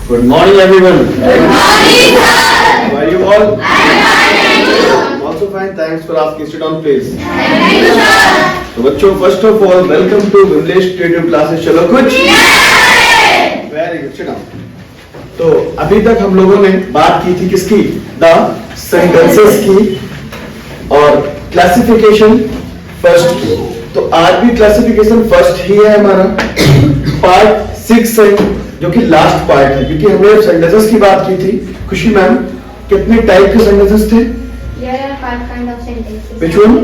Good morning, everyone. Good morning, sir. How are you all? I'm fine, and you? Also fine. Thanks for asking. Sit down, please. Thank you, sir. तो बच्चों, first of all, welcome to Vimlesh Creative Classes. चलो कुछ? Very good. Sit down. तो अभी तक हम लोगों ने बात की थी किसकी? The sentences की और क्लासिफिकेशन फर्स्ट की। तो आज भी क्लासिफिकेशन फर्स्ट ही है हमारा। पार्ट 6 है जो कि लास्ट पार्ट है, क्योंकि हमने सेंटेंसेस की बात की थी। खुशी मैम, कितने टाइप के सेंटेंसेस थे? There are 5 kind of sentences. Which one?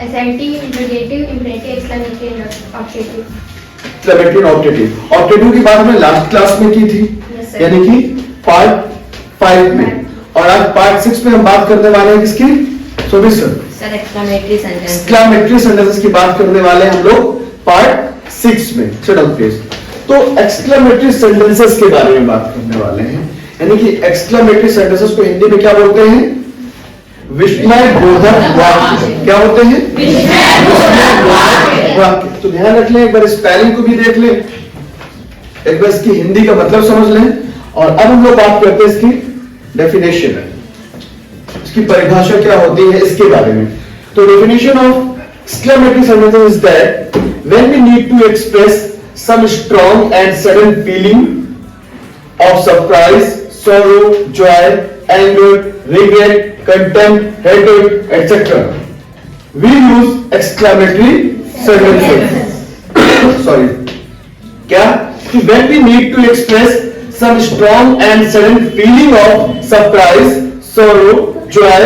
Assertive, interrogative, imperative, exclamatory, and optative. Exclamatory and optative. Optative की बात हमने लास्ट क्लास में की थी, Yes, sir. यानी कि पार्ट 5 में। और आज पार्ट 6 में हम बात करने वाले हैं किसकी? Sobi sir, sir exclamatory sentence. Exclamatory sentences की बात करने वाले हैं हम लोग पार्ट 6 में। Sit down please. तो एक्सक्लेमेटरी सेंटेंसेस के बारे में बात करने वाले हैं, यानी कि एक्सक्लेमेटरी सेंटेंसेस को हिंदी में क्या बोलते हैं? विस्मय बोधक वाक्य। क्या होते हैं? विस्मय बोधक वाक्य। तो ध्यान रख लें, एक बार स्पेलिंग को भी देख लें, एक बार इसकी हिंदी का मतलब समझ लें, और अब हम लोग बात करते हैं इसकी डेफिनेशन, इसकी परिभाषा क्या होती है इसके बारे में। तो definition of exclamatory sentences is that when we need to express some strong and sudden feeling of surprise, sorrow, joy, anger, regret, contempt, hatred, etc. We use exclamatory sentences. Sorry. क्या? When we need to express some strong and sudden feeling of surprise, sorrow, joy,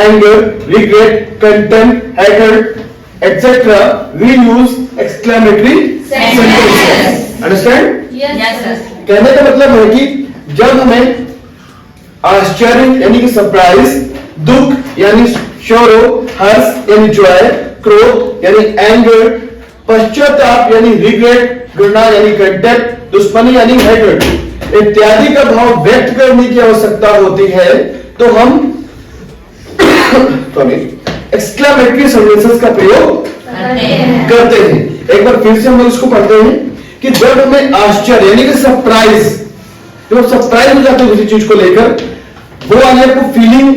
anger, regret, contempt, hatred, etc. We use exclamatory sentences. Understand? Yes sir. कहने का मतलब है कि जब हमें आश्चर्य यानी कि सरप्राइज, दुख यानी शोरो, हर्ष यानी जॉय, क्रोध यानी एंगर, पश्चाताप यानी रिग्रेट, घृणा यानी कंटेम्प्ट, दुश्मनी यानी हेट्रेड इत्यादि का भाव व्यक्त करने की आवश्यकता होती है, तो हम एक्सक्लेमेटरी सेंटेंसेस का प्रयोग करते हैं। एक बार फिर से हम लोग इसको पढ़ते हैं कि जब हमें आश्चर्य यानी कि सरप्राइज, जब सरप्राइज हो जाते हैं किसी चीज को लेकर, वो वाली आपको फीलिंग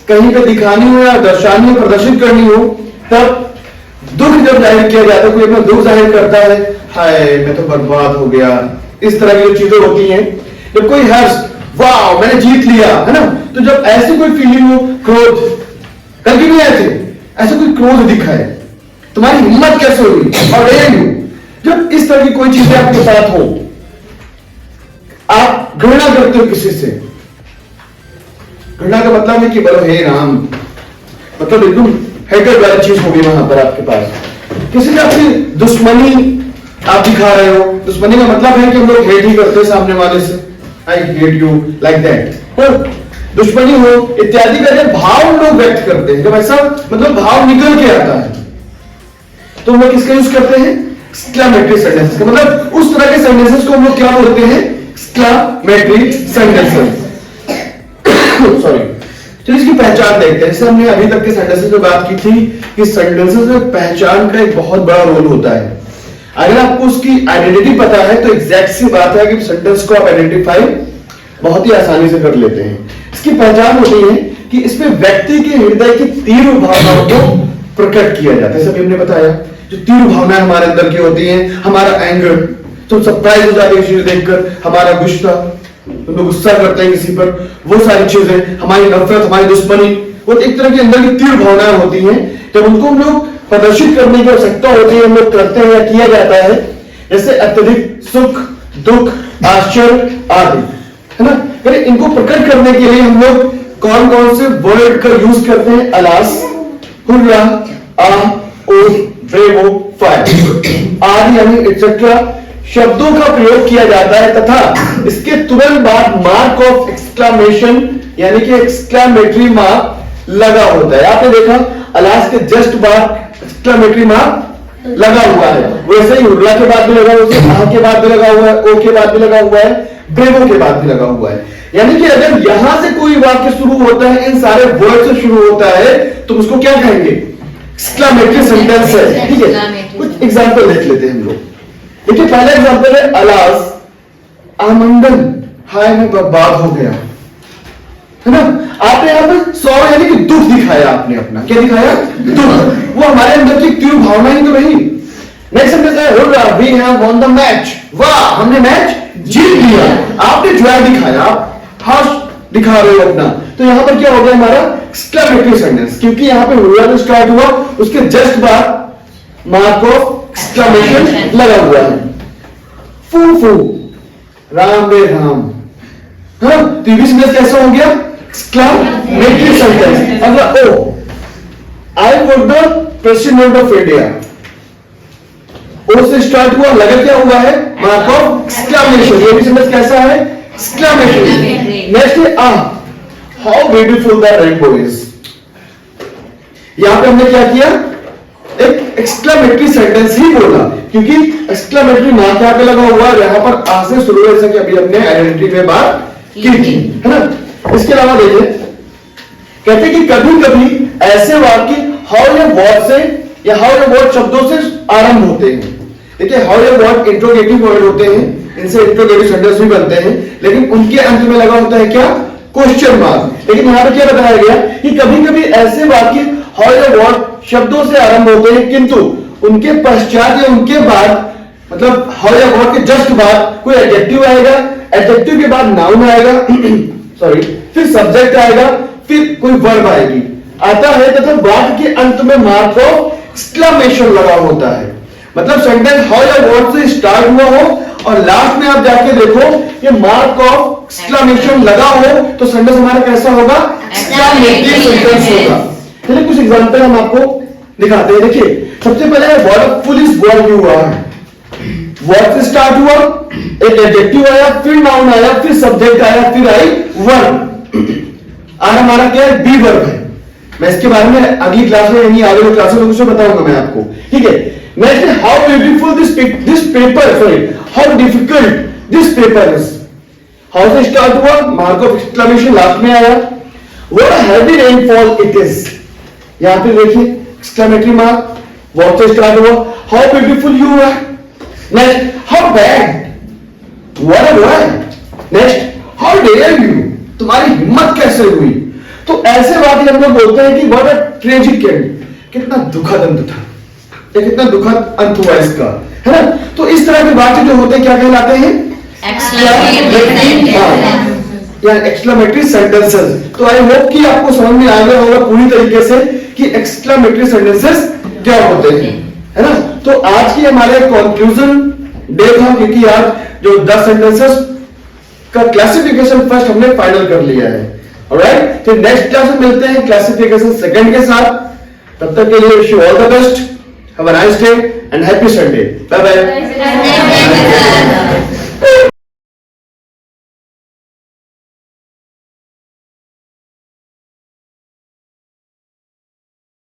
कहीं पे दिखानी हो या दर्शानी हो, प्रदर्शित करनी हो, तब दुख जब जाहिर किया जाता है, कोई अपना दुख जाहिर करता है, हाय मैं तो बर्बाद हो गया, इस तरह की जो चीजें होती हैं। जब कोई हर्ष, वाह मैंने जीत लिया, है ना, तो जब ऐसी कोई फीलिंग हो, क्रोध, कल भी नहीं आए थे, ऐसा कोई क्रोध दिखा है, तुम्हारी हिम्मत कैसे होगी, और जब इस तरह की कोई चीजें आपके साथ हो, आप घृणा करते हो किसी से। घृणा का मतलब है कि बोलो हे राम, मतलब एकदम हेटेड वाली चीज होगी वहां पर आपके पास। किसी से अपनी दुश्मनी आप दिखा रहे हो, दुश्मनी का मतलब है कि हम लोग हेट ही करते हैं सामने वाले से, I hate you like that, दुश्मनी हो इत्यादि का जब भाव हम लोग व्यक्त करते हैं, जब ऐसा मतलब भाव निकल के आता है, तो हम लोग किसका यूज करते हैं? एक्सक्लेमेटरी सेंटेंसेस का। मतलब उस तरह के सेंटेंसेस को हम लोग क्या बोलते हैं? Exclamatory sentences. सॉरी। चलिए इसकी पहचान देखते हैं। जैसे हमने अभी तक के सेंटेंसेस में बात की थी कि सेंटेंसेस में पहचान का एक बहुत बड़ा रोल होता है। अगर आपको उसकी आइडेंटिटी पता है तो एग्जैक्ट सी बात है कि सेंटेंस को आप आइडेंटिफाई बहुत ही आसानी से कर लेते हैं। इसकी पहचान होती है कि इसमें व्यक्ति के हृदय की तीव्र भावनाओं को प्रकट किया जाता है। सभी हमने बताया जो तीव्र भावनाएं हमारे अंदर की होती हैं, हमारा एंगर, तो सरप्राइज हो जाती है चीजें देखकर, हमारा गुस्सा, तो लोग गुस्सा करते हैं किसी पर, वो सारी चीजें, हमारी नफरत, हमारी दुश्मनी, वो एक तरह की अंदर की तीव्र भावनाएं होती हैं। जब उनको हम लोग प्रदर्शित करने की आवश्यकता होती है, हम लोग करते हैं या किया जाता है, जैसे अत्यधिक सुख, दुख, आश्चर्य आदि, है ना। अरे इनको प्रकट करने के लिए हम लोग कौन कौन से वर्ड का यूज करते हैं? अलास, हुर्रा, आ, ओ, ब्रेवो, फायर आदि यानी एक्सेट्रा शब्दों का प्रयोग किया जाता है, तथा इसके तुरंत बाद मार्क ऑफ एक्सक्लेमेशन यानी कि एक्सक्लेमेटरी मार्क लगा होता है। आपने देखा अलास के जस्ट बाद एक्सक्लेमेटरी मार्क लगा हुआ है, वैसे ही हुर्रा के बाद भी लगा हुआ है, आ के बाद भी लगा हुआ है, ओ के बाद भी लगा हुआ है, ब्रेवो के बाद भी लगा हुआ है। यानी कि अगर यहां से कोई वाक्य शुरू होता है, इन सारे वर्ड से शुरू होता है, तो उसको क्या कहेंगे? एक्सक्लेमेटरी सेंटेंस है। ठीक है, कुछ एग्जांपल देख लेते हैं हम लोग। देखिए पहला एग्जांपल है अलास आमंगल हाय मैं बर्बाद हो गया, है ना। आपने यहाँ पे सॉरी यानी कि दुख दिखाया, आपने अपना क्या दिखाया, दुख। वो हमारे अंदर की तीव्र भावना ही तो रही। नेक्स्ट हम कहते हैं we have won the match, वाह हमने मैच जीत लिया। आपने जॉय दिखाया, आप हर्ष दिखा रहे हो अपना। तो यहां पर क्या हो गया हमारा एक्सक्लेमेटरी सेंटेंस, क्योंकि यहां पे वर्ड स्टार्ट हुआ, उसके जस्ट बाद मार्क ऑफ एक्सक्लेमेशन लगा हुआ है। फू फू राम रे राम, हाँ तो ये सेंटेंस कैसा हो गया, एक्सक्लेमेटरी सेंटेंस। अगर O I was the president of India, O से स्टार्ट हुआ, लगा क्या हुआ है, मार्क ऑफ एक्सक्लेमेशन। ये भी सेंटेंस कैसा है, एक्सक्लेमेशन। नेक्स्ट है how beautiful the rainbow is. यहां पे हमने क्या किया, एक एक्सक्लेमेटरी सेंटेंस ही बोला, क्योंकि एक्सक्लेमेटरी मार्क यहां पे लगा हुआ है, यहां पर आ से शुरू है, जैसा कि अभी हमने आइडेंटिटी में बात की थी, है ना। इसके अलावा देखिए कहते हैं कि कभी कभी ऐसे वाक्य हाउ या व्हाट से या हाउ या व्हाट शब्दों से आरंभ होते हैं। देखिए हाउ या व्हाट इंट्रोगेटिव वर्ड होते हैं, इनसे इंट्रोगेटिव सेंटेंस भी बनते हैं, लेकिन उनके अंत में लगा होता है क्या, क्वेश्चन मार्क। लेकिन यहां पर क्या बताया गया कि कभी कभी ऐसे वाक्य हाउ या व्हाट शब्दों से आरंभ होते हैं, किंतु उनके पश्चात या उनके बाद, मतलब हाउ या व्हाट के जस्ट बाद कोई एडजेक्टिव आएगा, एडजेक्टिव के बाद नाउन आएगा सॉरी, फिर सब्जेक्ट आएगा, फिर कोई वर्ब आएगी आता है, तथा वाक्य के अंत में मार्क ऑफ एक्सक्लेमेशन लगा होता है। मतलब सेंटेंस हाउ या व्हाट से स्टार्ट हुआ हो और लास्ट में आप जाके देखो ये मार्क ऑफ एक्सक्लेमेशन लगा हो, तो सेंटेंस हमारा कैसा होगा, एक्सक्लेमेटरी सेंटेंस होगा। चलिए कुछ एग्जांपल हम आपको दिखाते हैं। देखिए सबसे पहले word full is word you are, word से स्टार्ट हुआ, एक एडजेक्टिव आया, फिर नाउन आया, फिर सब्जेक्ट आया, फिर आई वर्ब। और हमारा क्या है, बी वर्ब है। मैं इसके बारे में अगली क्लास में यानी आगे क्लास में कुछ बताऊंगा मैं आपको, ठीक है। नेक्स्ट है how beautiful this paper, sorry how difficult this paper is. How से स्टार्ट हुआ, मार्क ऑफ एक्सक्लेमेशन लास्ट में आया। What heavy rainfall it is, यहां पे देखिए एक्सक्लेमेटरी मार्क, व्हाट से स्टार्ट हुआ, how beautiful you are. Next how bad, what a boy. Next how dare you, तुम्हारी हिम्मत कैसे हुई। तो ऐसे वाक्य हम लोग बोलते हैं कि व्हाट अ ट्रेजिक एंड, कितना दुखद अंत था, ये कितना दुखद अंत हुआ इसका, है ना। तो इस तरह के वाक्य जो होते हैं क्या कहलाते हैं, एक्सक्लेमेटरी सेंटेंसेस। तो आई होप कि आपको समझ में आ गया होगा पूरी तरीके से कि एक्सक्लेमेटरी सेंटेंसेस क्या होते हैं, है ना। तो आज की हमारे कंक्लूजन डे था, क्योंकि आज जो 10 सेंटेंसेस का क्लासिफिकेशन फर्स्ट हमने फाइनल कर लिया है। ऑलराइट, फिर नेक्स्ट क्लास में मिलते हैं क्लासिफिकेशन सेकंड के साथ। तब तक के लिए wish you all the best, have a nice day and happy Sunday, bye bye.